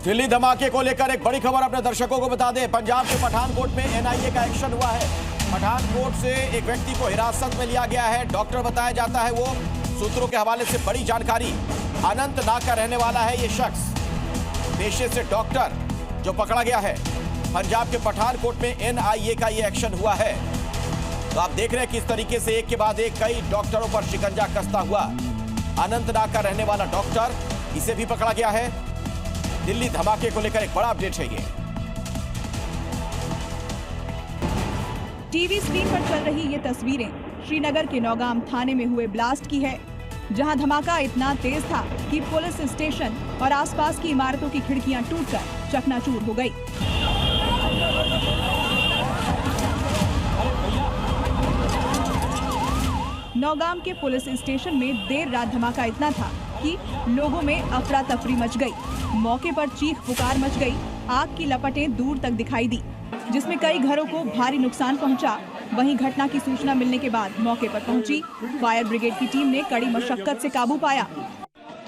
दिल्ली धमाके को लेकर एक बड़ी खबर अपने दर्शकों को बता दें। पंजाब के पठानकोट में एनआईए का एक्शन हुआ है। पठानकोट से एक व्यक्ति को हिरासत में लिया गया है। डॉक्टर बताया जाता है वो। सूत्रों के हवाले से बड़ी जानकारी। अनंतनाग का रहने वाला है ये शख्स, पेशे से डॉक्टर, जो पकड़ा गया है। पंजाब के पठानकोट में एनआईए का ये एक्शन हुआ है। तो आप देख रहे हैं किस तरीके से एक के बाद एक कई डॉक्टरों पर शिकंजा कसता हुआ। अनंतनाग का रहने वाला डॉक्टर, इसे भी पकड़ा गया है। दिल्ली धमाके को लेकर एक बड़ा अपडेट है ये। टीवी स्क्रीन पर चल रही ये तस्वीरें श्रीनगर के नौगाम थाने में हुए ब्लास्ट की है, जहां धमाका इतना तेज था कि पुलिस स्टेशन और आसपास की इमारतों की खिड़कियां टूटकर चकनाचूर हो गई। नौगाम के पुलिस स्टेशन में देर रात धमाका इतना था कि लोगों में अफरा तफरी मच गई। मौके पर चीख पुकार मच गई। आग की लपटें दूर तक दिखाई दी, जिसमें कई घरों को भारी नुकसान पहुंचा। वहीं घटना की सूचना मिलने के बाद मौके पर पहुंची फायर ब्रिगेड की टीम ने कड़ी मशक्कत से काबू पाया।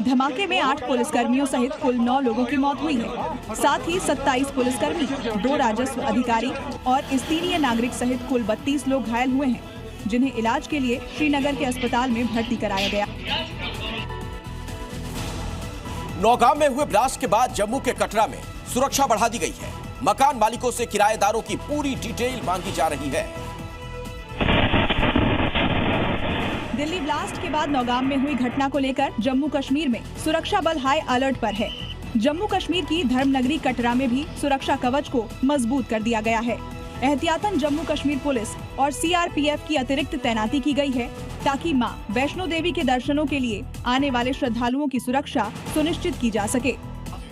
धमाके में 8 पुलिसकर्मियों सहित कुल 9 लोगों की मौत हुई है। साथ ही 27 पुलिसकर्मी, 2 राजस्व अधिकारी और स्थानीय नागरिक सहित कुल 32 लोग घायल हुए हैं, जिन्हें इलाज के लिए श्रीनगर के अस्पताल में भर्ती कराया गया। नौगाम में हुए ब्लास्ट के बाद जम्मू के कटरा में सुरक्षा बढ़ा दी गई है। मकान मालिकों से किराएदारों की पूरी डिटेल मांगी जा रही है। दिल्ली ब्लास्ट के बाद नौगाम में हुई घटना को लेकर जम्मू कश्मीर में सुरक्षा बल हाई अलर्ट पर है। जम्मू कश्मीर की धर्मनगरी कटरा में भी सुरक्षा कवच को मजबूत कर दिया गया है। एहतियातन जम्मू कश्मीर पुलिस और सीआरपीएफ की अतिरिक्त तैनाती की गई है, ताकि मां वैष्णो देवी के दर्शनों के लिए आने वाले श्रद्धालुओं की सुरक्षा सुनिश्चित की जा सके।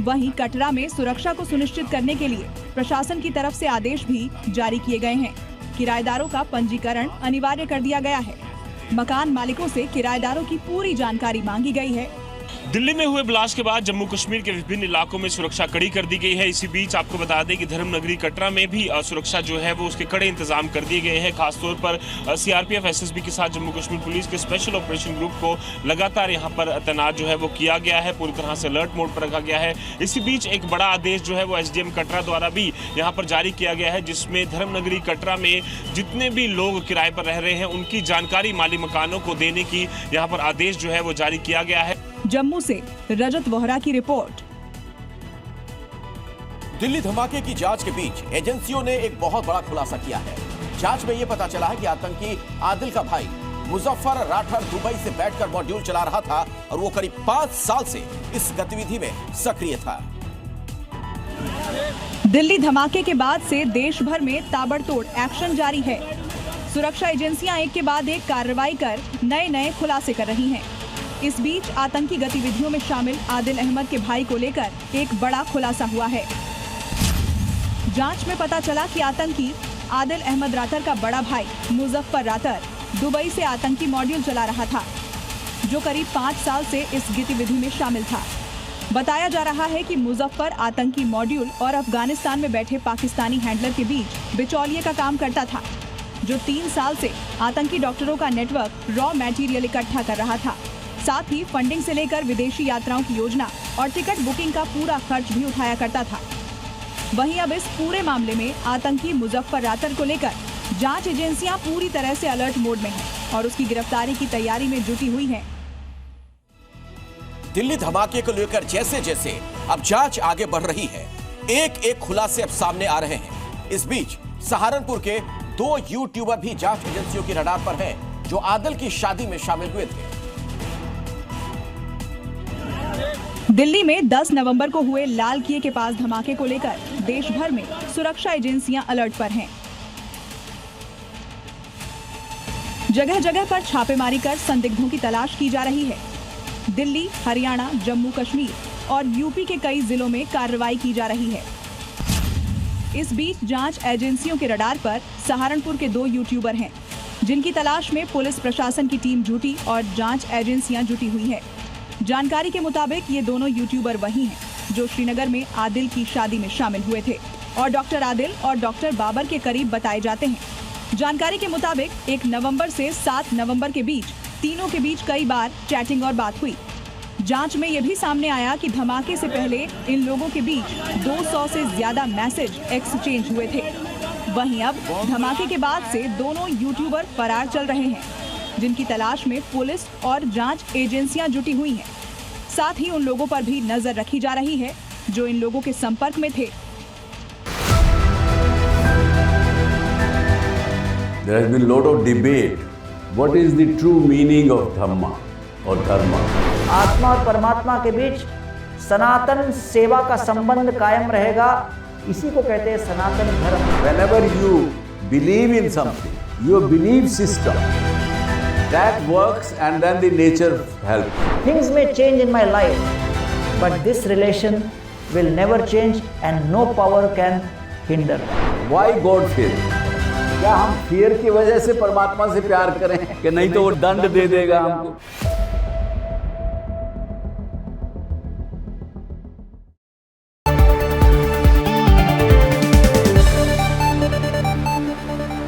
वहीं कटरा में सुरक्षा को सुनिश्चित करने के लिए प्रशासन की तरफ से आदेश भी जारी किए गए हैं। किराएदारों का पंजीकरण अनिवार्य कर दिया गया है। मकान मालिकों से किराएदारों की पूरी जानकारी मांगी गई है। दिल्ली में हुए ब्लास्ट के बाद जम्मू कश्मीर के विभिन्न इलाकों में सुरक्षा कड़ी कर दी गई है। इसी बीच आपको बता दें कि धर्मनगरी कटरा में भी सुरक्षा जो है वो उसके कड़े इंतजाम कर दिए गए हैं। खासतौर पर सीआरपीएफ एसएसबी के साथ जम्मू कश्मीर पुलिस के स्पेशल ऑपरेशन ग्रुप को लगातार यहां पर तैनात जो है वो किया गया है। पूरी तरह से अलर्ट मोड पर रखा गया है। इसी बीच एक बड़ा आदेश जो है वो एसडीएम कटरा द्वारा भी यहाँ पर जारी किया गया है, जिसमें धर्मनगरी कटरा में जितने भी लोग किराए पर रह रहे हैं उनकी जानकारी माली मकानों को देने की यहाँ पर आदेश जो है वो जारी किया गया है। जम्मू से रजत वोहरा की रिपोर्ट। दिल्ली धमाके की जांच के बीच एजेंसियों ने एक बहुत बड़ा खुलासा किया है। जांच में यह पता चला है कि आतंकी आदिल का भाई मुजफ्फर राठर दुबई से बैठकर मॉड्यूल चला रहा था और वो करीब 5 साल से इस गतिविधि में सक्रिय था। दिल्ली धमाके के बाद से देश भर में ताबड़तोड़ एक्शन जारी है। सुरक्षा एजेंसियां एक के बाद एक कार्रवाई कर नए खुलासे कर रही हैं। इस बीच आतंकी गतिविधियों में शामिल आदिल अहमद के भाई को लेकर एक बड़ा खुलासा हुआ है। जांच में पता चला कि आतंकी आदिल अहमद राठर का बड़ा भाई मुजफ्फर राठर दुबई से आतंकी मॉड्यूल चला रहा था, जो करीब 5 साल से इस गतिविधि में शामिल था। बताया जा रहा है कि मुजफ्फर आतंकी मॉड्यूल और अफगानिस्तान में बैठे पाकिस्तानी हैंडलर के बीच बिचौलिए का काम करता था, जो 3 साल से आतंकी डॉक्टरों का नेटवर्क रॉ मटेरियल इकट्ठा कर रहा था। साथ ही फंडिंग से लेकर विदेशी यात्राओं की योजना और टिकट बुकिंग का पूरा खर्च भी उठाया करता था। वहीं अब इस पूरे मामले में आतंकी मुजफ्फर राठर को लेकर जांच एजेंसियां पूरी तरह से अलर्ट मोड में हैं और उसकी गिरफ्तारी की तैयारी में जुटी हुई हैं। दिल्ली धमाके को लेकर जैसे जैसे अब जांच आगे बढ़ रही है, एक खुलासे अब सामने आ रहे हैं। इस बीच सहारनपुर के 2 यूट्यूबर भी जांच एजेंसियों की रडार पर हैं, जो आदिल की शादी में शामिल हुए थे। दिल्ली में 10 नवंबर को हुए लाल किले के पास धमाके को लेकर देश भर में सुरक्षा एजेंसियां अलर्ट पर हैं। जगह जगह पर छापेमारी कर संदिग्धों की तलाश की जा रही है। दिल्ली, हरियाणा, जम्मू कश्मीर और यूपी के कई जिलों में कार्रवाई की जा रही है। इस बीच जांच एजेंसियों के रडार पर सहारनपुर के 2 यूट्यूबर हैं, जिनकी तलाश में पुलिस प्रशासन की टीम जुटी और जांच एजेंसियां जुटी हुई है। जानकारी के मुताबिक ये दोनों यूट्यूबर वही हैं जो श्रीनगर में आदिल की शादी में शामिल हुए थे और डॉक्टर आदिल और डॉक्टर बाबर के करीब बताए जाते हैं। जानकारी के मुताबिक 1 नवंबर से 7 नवंबर के बीच तीनों के बीच कई बार चैटिंग और बात हुई। जांच में यह भी सामने आया कि धमाके से पहले इन लोगों के बीच 200 से ज्यादा मैसेज एक्सचेंज हुए थे। वहीं अब धमाके के बाद से दोनों यूट्यूबर फरार चल रहे हैं, जिनकी तलाश में पुलिस और जांच एजेंसियां जुटी हुई हैं। साथ ही उन लोगों पर भी नजर रखी जा रही है जो इन लोगों के संपर्क में थे। There has been a lot of debate. What is the true meaning of Dhamma or Dharma? आत्मा और परमात्मा के बीच सनातन सेवा का संबंध कायम रहेगा, इसी को कहते हैं सनातन धर्म। Whenever you believe in something, your belief system, that works and then the nature helps. Things may change in my life, but this relation will never change and no power can hinder. Why God fear? क्या हम fear की वजह से परमात्मा से प्यार करें कि नहीं तो वो दंड दे देगा हमको?